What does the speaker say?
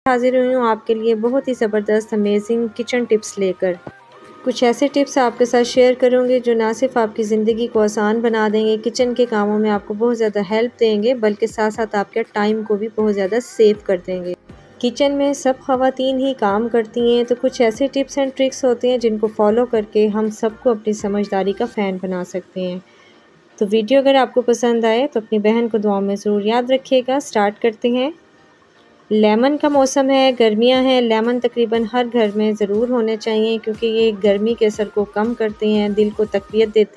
हाजिर हुई हूँ आपके लिए बहुत ही ज़बरदस्त अमेजिंग किचन टिप्स लेकर। कुछ ऐसे टिप्स आपके साथ शेयर करूँगी जो ना सिर्फ आपकी ज़िंदगी को आसान बना देंगे, किचन के कामों में आपको बहुत ज़्यादा हेल्प देंगे, बल्कि साथ साथ आपके टाइम को भी बहुत ज़्यादा सेव कर देंगे। किचन में सब ख़वातीन ही काम करती हैं, तो कुछ ऐसे टिप्स एंड ट्रिक्स होते हैं जिनको फॉलो करके हम सबको अपनी समझदारी का फ़ैन बना सकते हैं। तो वीडियो अगर आपको पसंद आए तो अपनी बहन को दुआ में ज़रूर याद रखिएगा। स्टार्ट करते हैं। लेमन का मौसम है, गर्मियां हैं, लेमन तकरीबन हर घर में ज़रूर होने चाहिए क्योंकि ये गर्मी के असर को कम करते हैं, दिल को तक़वियत देती हैं।